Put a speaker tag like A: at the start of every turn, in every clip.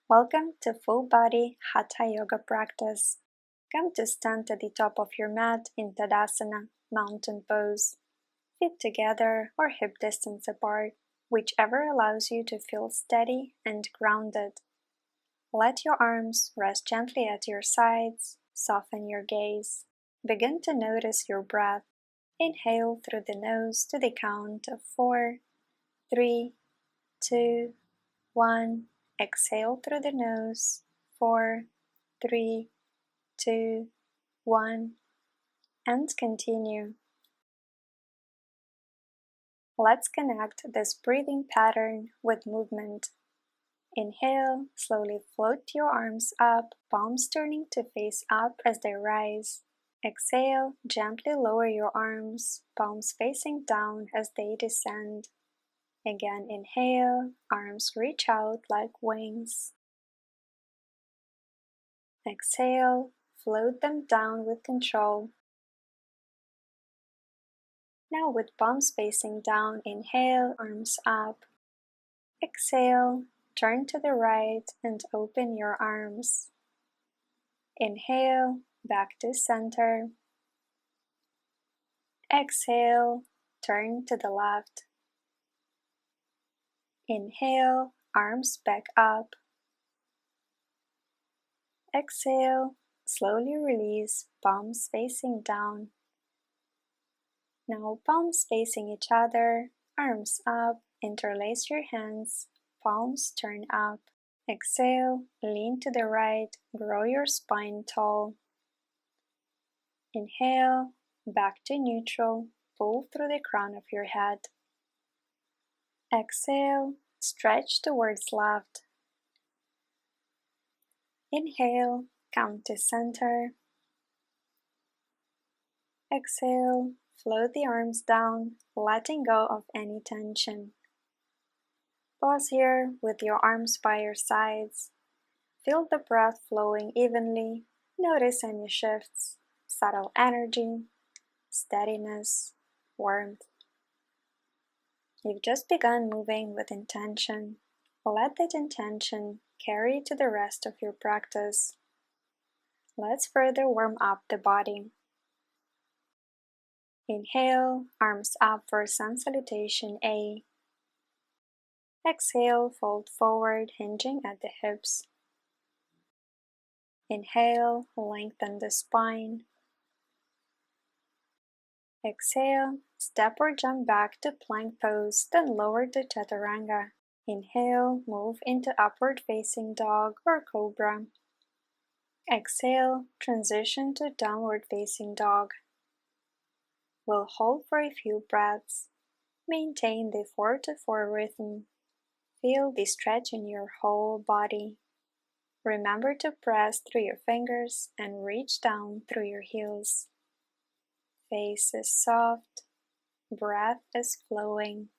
A: Welcome to full body Hatha Yoga practice. Come to stand at the top of your mat in Tadasana, mountain pose. Feet together or hip distance apart, whichever allows you to feel steady and grounded. Let your arms rest gently at your sides, soften your gaze. Begin to notice your breath. Inhale through the nose to the count of 4, 3, 2, 1. Exhale through the nose. 4, 3, 2, 1. And continue. Let's connect this breathing pattern with movement. Inhale, slowly float your arms up, palms turning to face up as they rise. Exhale, gently lower your arms, palms facing down as they descend. Again, inhale, arms reach out like wings. Exhale, float them down with control. Now with palms facing down, inhale, arms up. Exhale, turn to the right and open your arms. Inhale, back to center. Exhale, turn to the left. Inhale, arms back up. Exhale, slowly release, palms facing down. Now palms facing each other, arms up, interlace your hands, palms turn up. Exhale, lean to the right, grow your spine tall. Inhale, back to neutral, pull through the crown of your head. Exhale, stretch towards left. Inhale, come to center. Exhale, float the arms down, letting go of any tension. Pause here with your arms by your sides. Feel the breath flowing evenly. Notice any shifts, subtle energy, steadiness, warmth. You've just begun moving with intention. Let that intention carry to the rest of your practice. Let's further warm up the body. Inhale, arms up for Sun Salutation A. Exhale, fold forward, hinging at the hips. Inhale, lengthen the spine. Exhale, step or jump back to plank pose, then lower to Chaturanga. Inhale, move into upward facing dog or cobra. Exhale, transition to downward facing dog. We'll hold for a few breaths. Maintain the 4-4 rhythm. Feel the stretch in your whole body. Remember to press through your fingers and reach down through your heels. Face is soft, breath is flowing.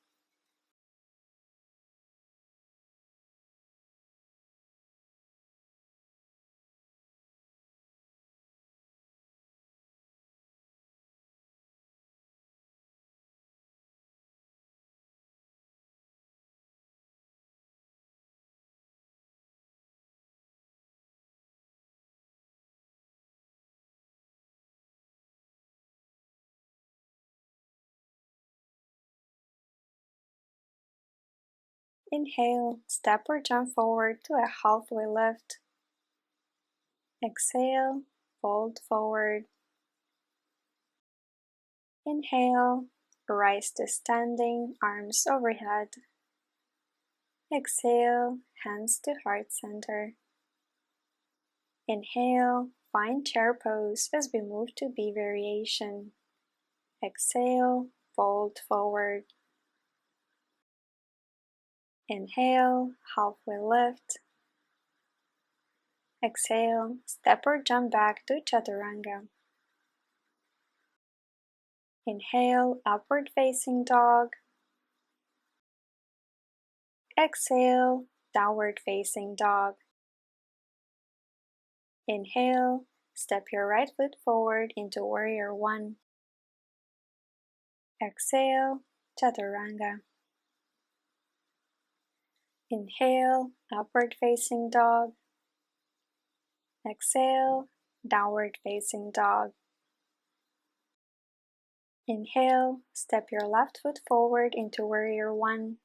A: Inhale, step or jump forward to a halfway lift. Exhale, fold forward. Inhale, rise to standing, arms overhead. Exhale, hands to heart center. Inhale, find chair pose as we move to B variation. Exhale, fold forward. Inhale, halfway lift. Exhale, step or jump back to Chaturanga. Inhale, upward facing dog. Exhale, downward facing dog. Inhale, step your right foot forward into Warrior 1. Exhale, Chaturanga. Inhale, upward facing dog. Exhale, downward facing dog. Inhale, step your left foot forward into warrior one.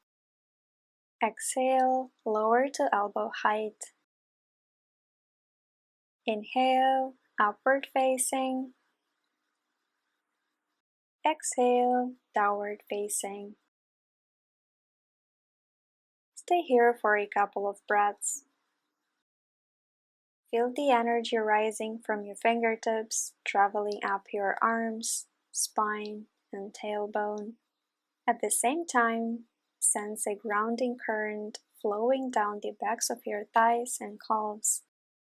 A: Exhale, lower to elbow height. Inhale, upward facing. Exhale, downward facing. Stay here for a couple of breaths. Feel the energy rising from your fingertips, traveling up your arms, spine, and tailbone. At the same time, sense a grounding current flowing down the backs of your thighs and calves,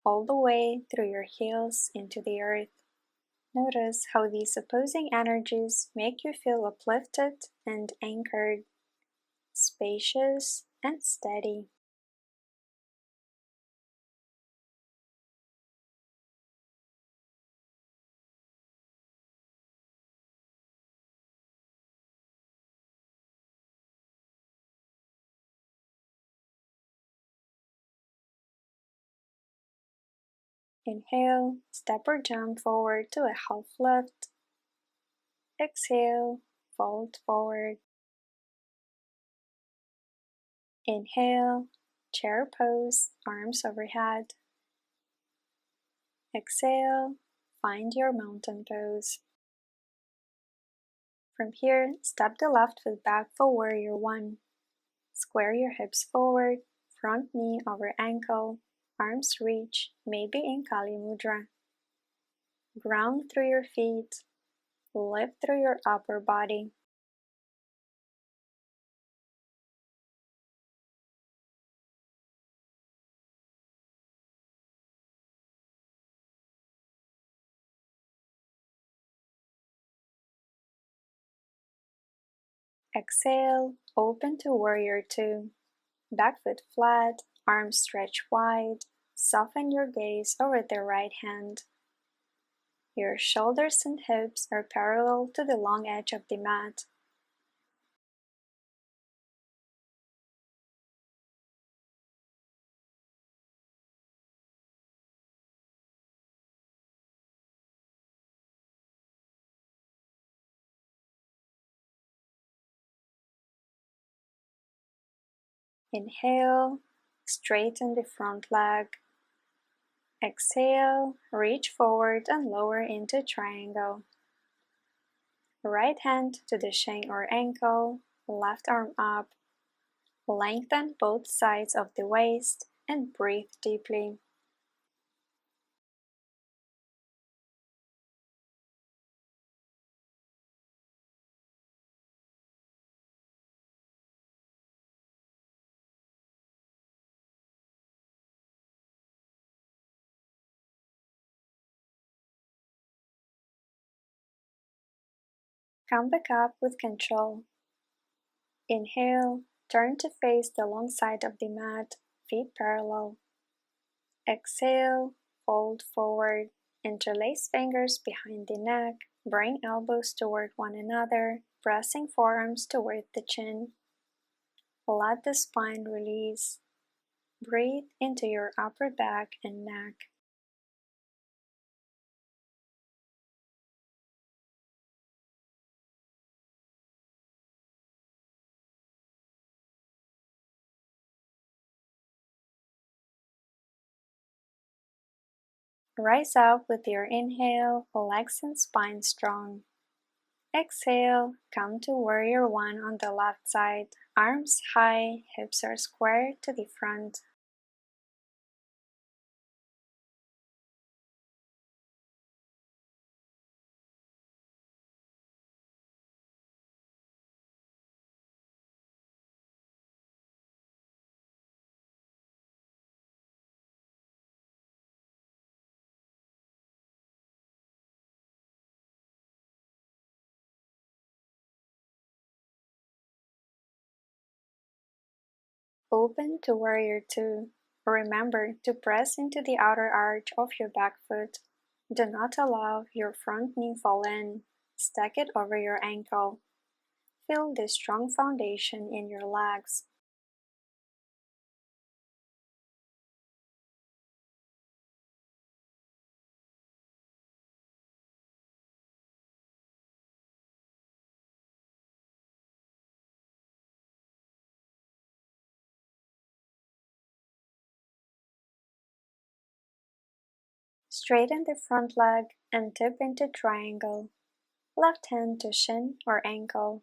A: all the way through your heels into the earth. Notice how these opposing energies make you feel uplifted and anchored, spacious and steady. Inhale, step or jump forward to a half lift. Exhale, fold forward. Inhale, chair pose, arms overhead. Exhale, find your mountain pose. From here, step the left foot back for warrior one. Square your hips forward, front knee over ankle, arms reach, maybe in Kali Mudra. Ground through your feet, lift through your upper body. Exhale, open to warrior two. Back foot flat, arms stretch wide, soften your gaze over the right hand. Your shoulders and hips are parallel to the long edge of the mat. Inhale, straighten the front leg. Exhale, reach forward and lower into triangle. Right hand to the shin or ankle, left arm up. Lengthen both sides of the waist and breathe deeply. Come back up with control. Inhale, turn to face the long side of the mat, feet parallel. Exhale, fold forward, interlace fingers behind the neck, bring elbows toward one another, pressing forearms toward the chin. Let the spine release. Breathe into your upper back and neck. Rise up with your inhale, legs and spine strong. Exhale, come to warrior one on the left side. Arms high, hips are square to the front. Open to warrior two. Remember to press into the outer arch of your back foot. Do not allow your front knee fall in. Stack it over your ankle. Feel the strong foundation in your legs. Straighten the front leg and tip into triangle. Left hand to shin or ankle.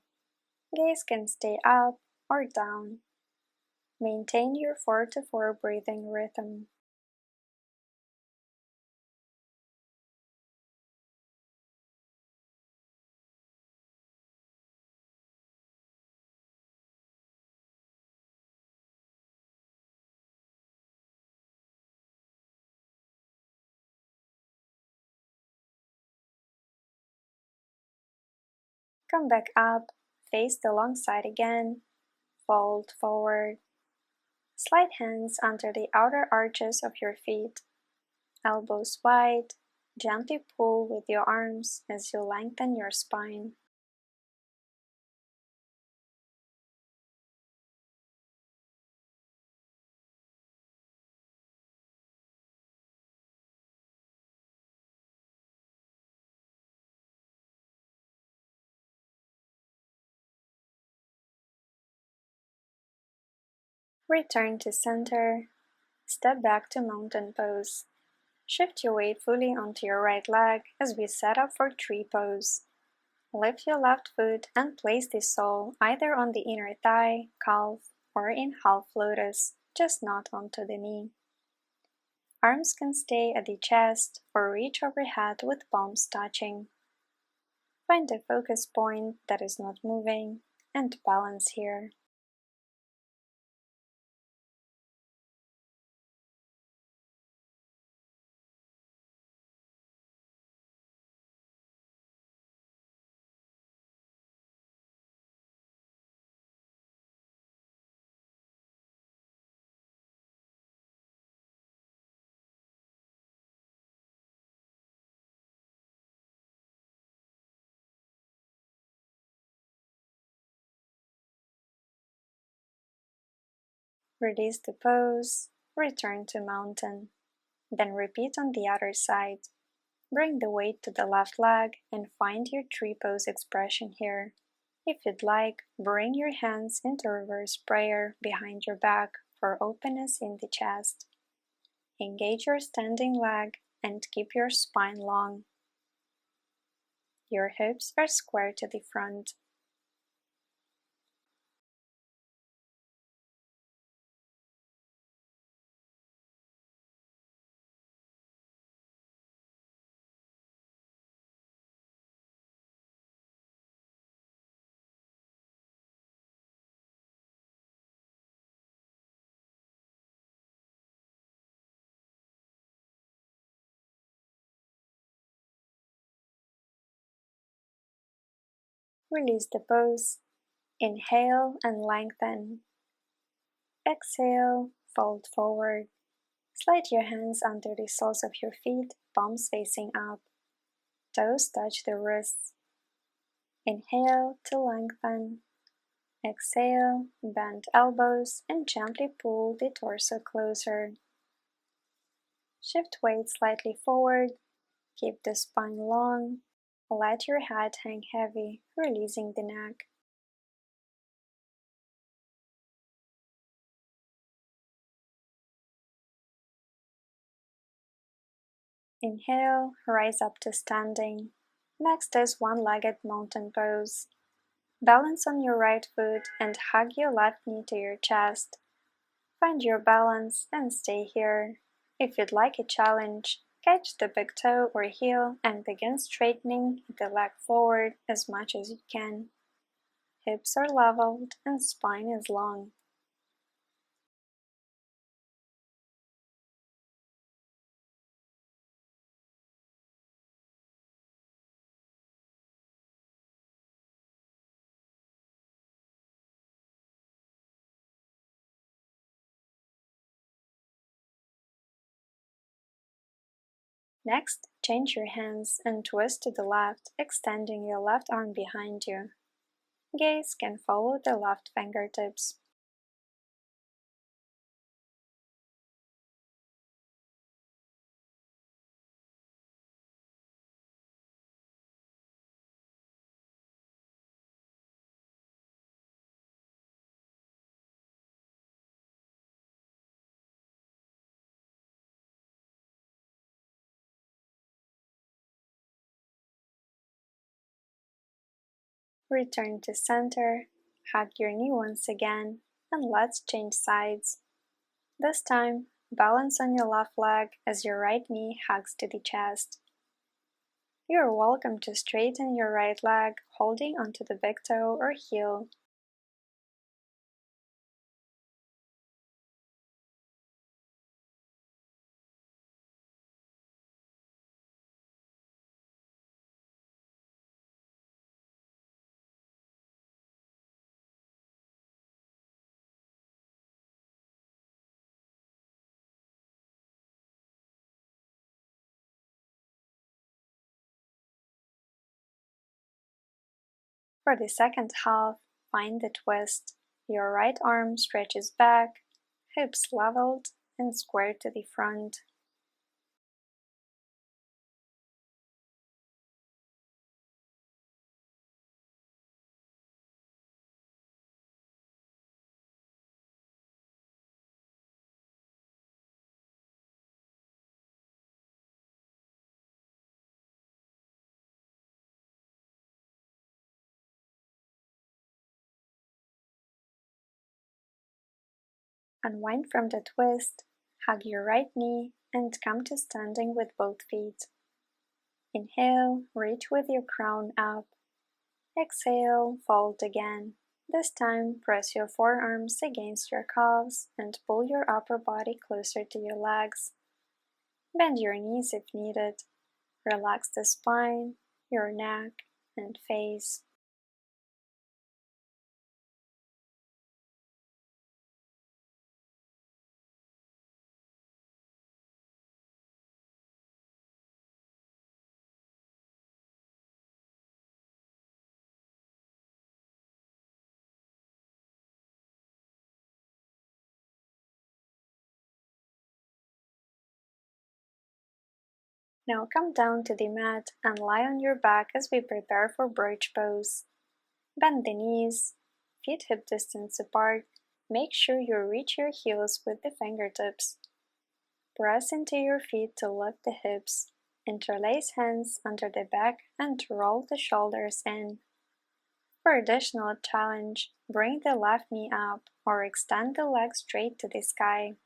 A: Gaze can stay up or down. Maintain your 4 to 4 breathing rhythm. Come back up, face the long side again, fold forward. Slide hands under the outer arches of your feet, elbows wide, gently pull with your arms as you lengthen your spine. Return to center, step back to mountain pose. Shift your weight fully onto your right leg as we set up for tree pose. Lift your left foot and place the sole either on the inner thigh, calf, or in half lotus, just not onto the knee. Arms can stay at the chest or reach overhead with palms touching. Find a focus point that is not moving and balance here. Release the pose, return to mountain. Then repeat on the other side. Bring the weight to the left leg and find your tree pose expression here. If you'd like, bring your hands into reverse prayer behind your back for openness in the chest. Engage your standing leg and keep your spine long. Your hips are square to the front. Release the pose. Inhale and lengthen. Exhale, fold forward. Slide your hands under the soles of your feet, palms facing up. Toes touch the wrists. Inhale to lengthen. Exhale, bend elbows and gently pull the torso closer. Shift weight slightly forward. Keep the spine long. Let your head hang heavy, releasing the neck. Inhale, rise up to standing. Next is one-legged mountain pose. Balance on your right foot and hug your left knee to your chest. Find your balance and stay here. If you'd like a challenge, catch the big toe or heel and begin straightening the leg forward as much as you can. Hips are leveled and spine is long. Next, change your hands and twist to the left, extending your left arm behind you. Gaze can follow the left fingertips. Return to center, hug your knee once again, and let's change sides. This time, balance on your left leg as your right knee hugs to the chest. You're welcome to straighten your right leg, holding onto the big toe or heel. For the second half, find the twist. Your right arm stretches back, hips leveled and square to the front. Unwind from the twist, hug your right knee, and come to standing with both feet. Inhale, reach with your crown up. Exhale, fold again. This time, press your forearms against your calves and pull your upper body closer to your legs. Bend your knees if needed. Relax the spine, your neck, and face. Now come down to the mat and lie on your back as we prepare for bridge pose. Bend the knees, feet hip distance apart. Make sure you reach your heels with the fingertips. Press into your feet to lift the hips. Interlace hands under the back and roll the shoulders in. For additional challenge, bring the left knee up or extend the leg straight to the sky.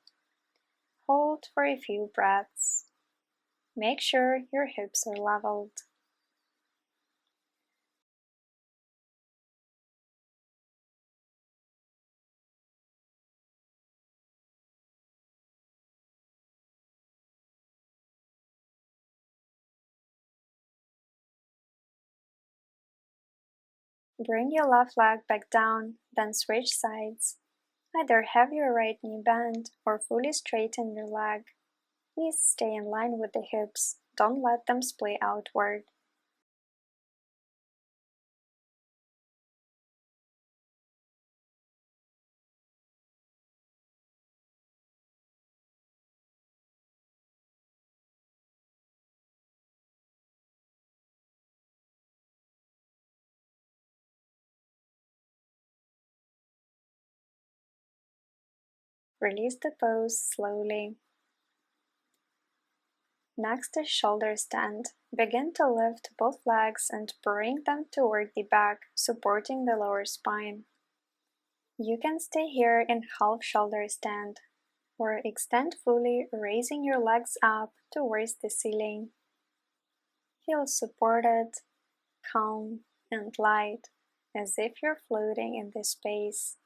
A: Hold for a few breaths. Make sure your hips are leveled. Bring your left leg back down, then switch sides. Either have your right knee bent or fully straighten your leg. Knees stay in line with the hips, don't let them splay outward. Release the pose slowly. Next is shoulder stand. Begin to lift both legs and bring them toward the back, supporting the lower spine. You can stay here in half shoulder stand, or extend fully, raising your legs up towards the ceiling. Feel supported, calm, and light, as if you're floating in this space.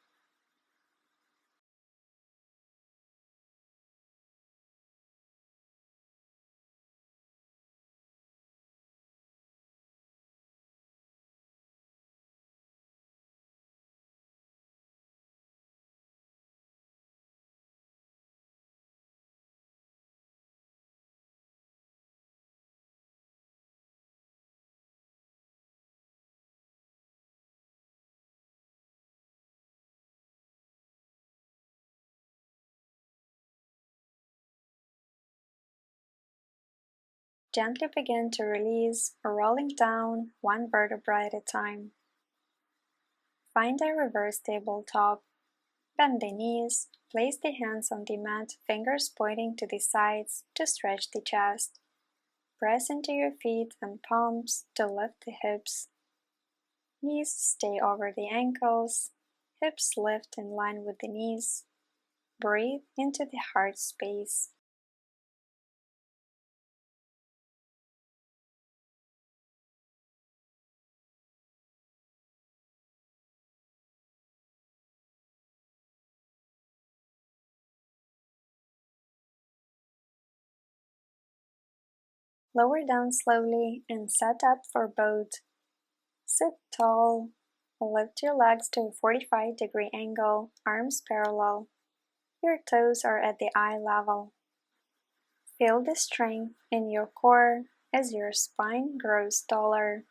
A: Gently begin to release, rolling down one vertebra at a time. Find a reverse tabletop. Bend the knees, place the hands on the mat, fingers pointing to the sides to stretch the chest. Press into your feet and palms to lift the hips. Knees stay over the ankles, hips lift in line with the knees. Breathe into the heart space. Lower down slowly and set up for boat. Sit tall. Lift your legs to a 45-degree angle, arms parallel. Your toes are at the eye level. Feel the strength in your core as your spine grows taller.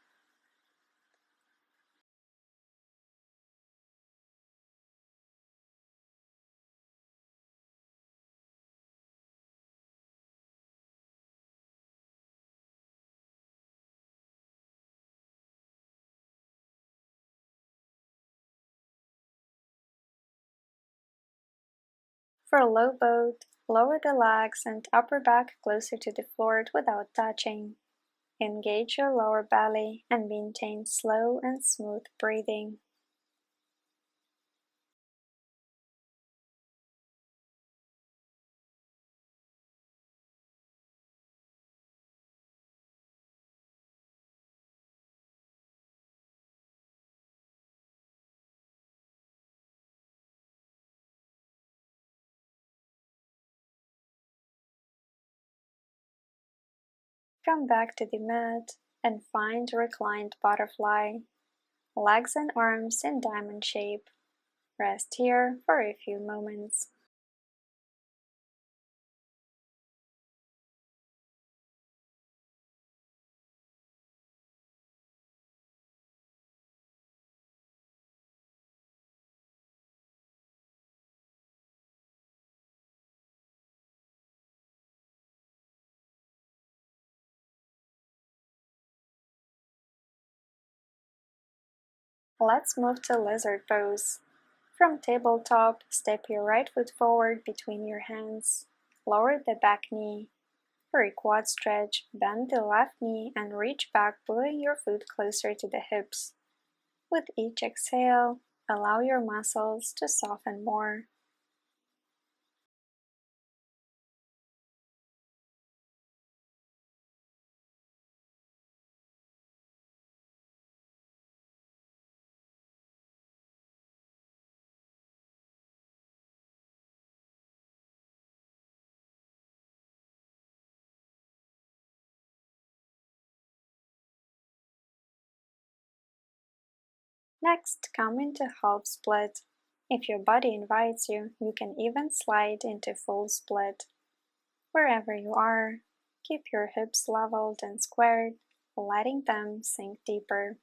A: For a low boat, lower the legs and upper back closer to the floor without touching. Engage your lower belly and maintain slow and smooth breathing. Come back to the mat and find reclined butterfly, legs and arms in diamond shape. Rest here for a few moments. Let's move to lizard pose. From tabletop, step your right foot forward between your hands. Lower the back knee. For a quad stretch, bend the left knee and reach back, pulling your foot closer to the hips. With each exhale, allow your muscles to soften more. Next, come into half split. If your body invites you, you can even slide into full split. Wherever you are, keep your hips leveled and squared, letting them sink deeper.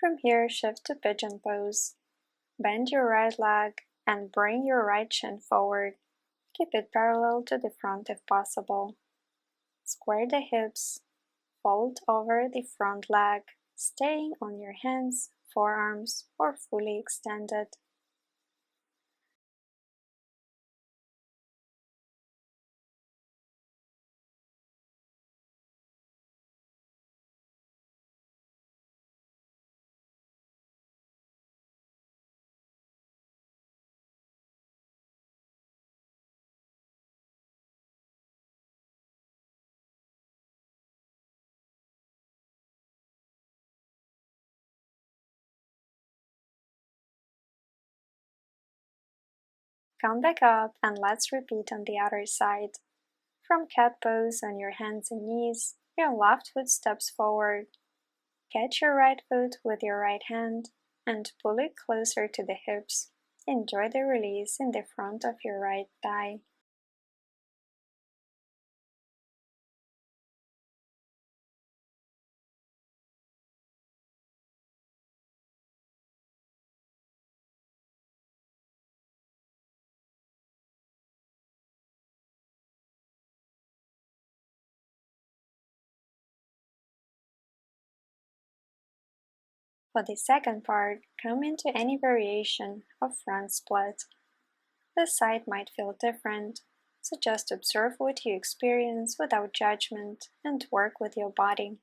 A: From here, shift to pigeon pose. Bend your right leg and bring your right shin forward. Keep it parallel to the front if possible. Square the hips, fold over the front leg, staying on your hands, forearms, or fully extended. Come back up and let's repeat on the other side. From cat pose on your hands and knees, your left foot steps forward. Catch your right foot with your right hand and pull it closer to the hips. Enjoy the release in the front of your right thigh. For the second part, come into any variation of front split. The side might feel different, so just observe what you experience without judgment and work with your body.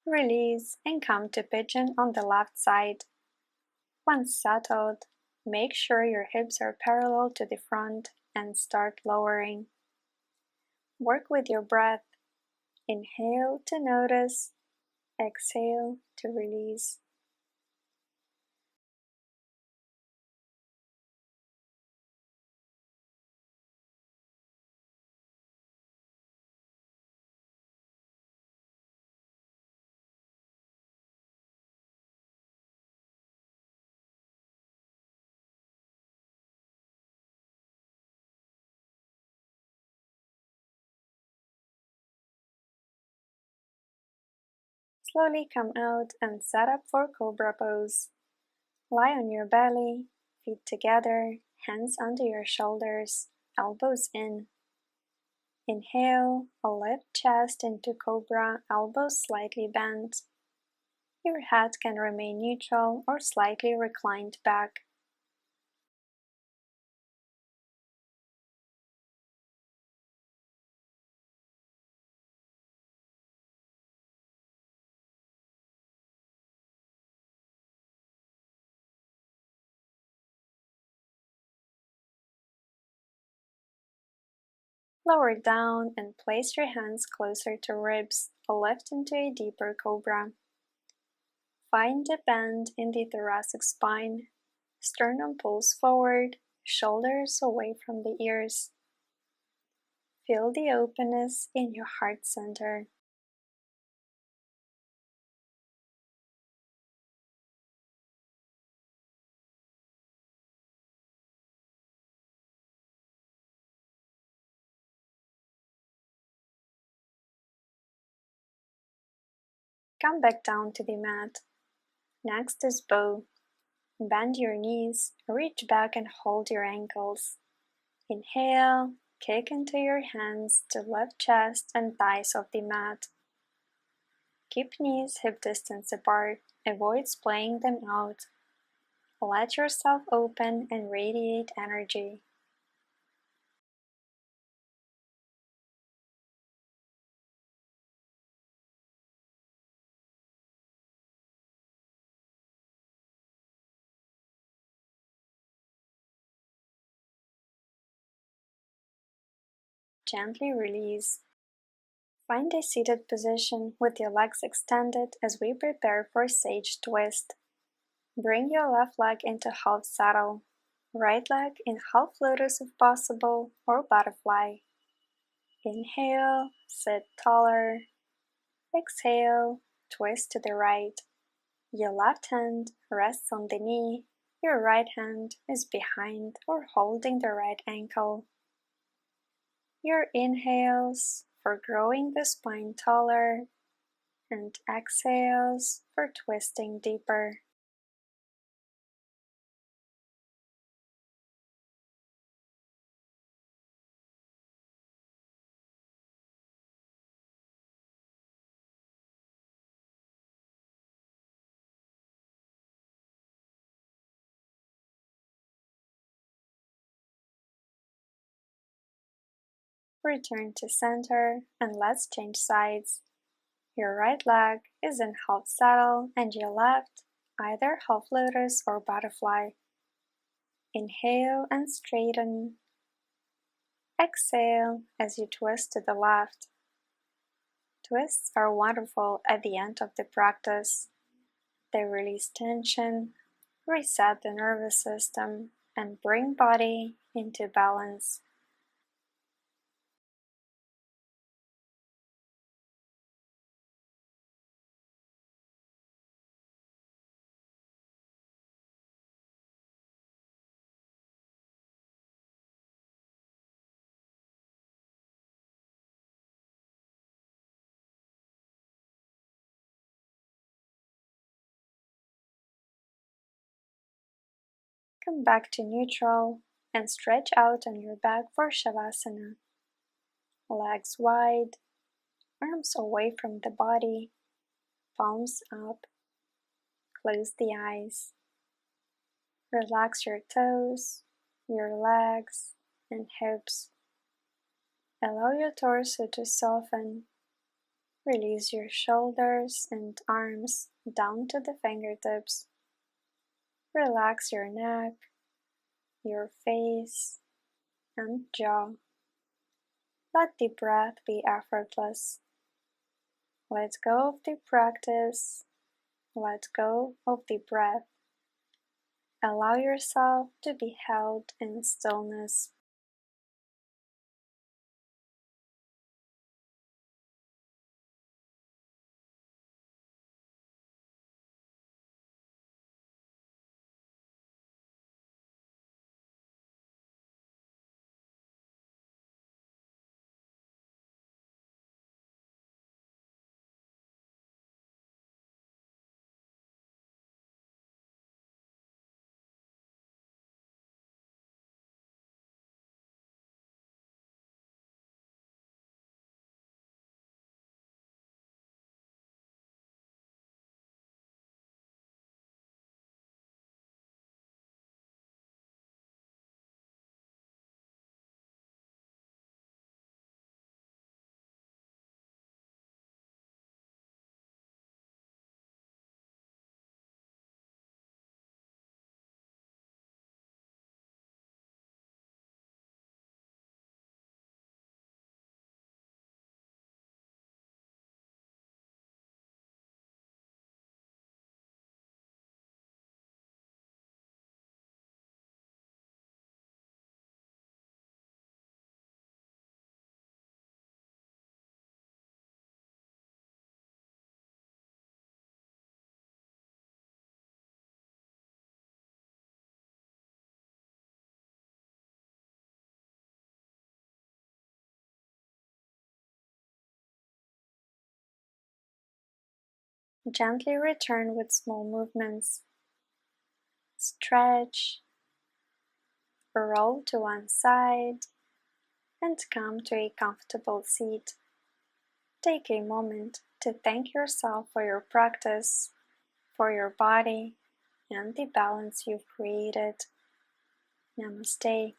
A: Release and come to pigeon on the left side. Once settled, make sure your hips are parallel to the front and start lowering. Work with your breath. Inhale to notice, exhale to release. Slowly come out and set up for Cobra pose. Lie on your belly, feet together, hands under your shoulders, elbows in. Inhale, lift chest into Cobra, elbows slightly bent. Your head can remain neutral or slightly reclined back. Lower down and place your hands closer to ribs, lift into a deeper Cobra. Find a bend in the thoracic spine. Sternum pulls forward, shoulders away from the ears. Feel the openness in your heart center. Come back down to the mat. Next is bow. Bend your knees, reach back and hold your ankles. Inhale, kick into your hands to lift chest and thighs off the mat. Keep knees hip distance apart, avoid splaying them out. Let yourself open and radiate energy. Gently release. Find a seated position with your legs extended as we prepare for sage twist. Bring your left leg into half saddle, right leg in half lotus if possible, or butterfly. Inhale, sit taller. Exhale, twist to the right. Your left hand rests on the knee, your right hand is behind or holding the right ankle. Your inhales for growing the spine taller and exhales for twisting deeper. Return to center and let's change sides. Your right leg is in half saddle and your left either half lotus or butterfly. Inhale and straighten. Exhale as you twist to the left. Twists are wonderful at the end of the practice. They release tension, reset the nervous system, and bring body into balance. Come back to neutral and stretch out on your back for Shavasana. Legs wide, arms away from the body, palms up. Close the eyes. Relax your toes, your legs, and hips. Allow your torso to soften. Release your shoulders and arms down to the fingertips. Relax your neck, your face, and jaw. Let the breath be effortless. Let go of the practice. Let go of the breath. Allow yourself to be held in stillness. Gently return with small movements. Stretch, roll to one side, and come to a comfortable seat. Take a moment to thank yourself for your practice, for your body, and the balance you've created. Namaste.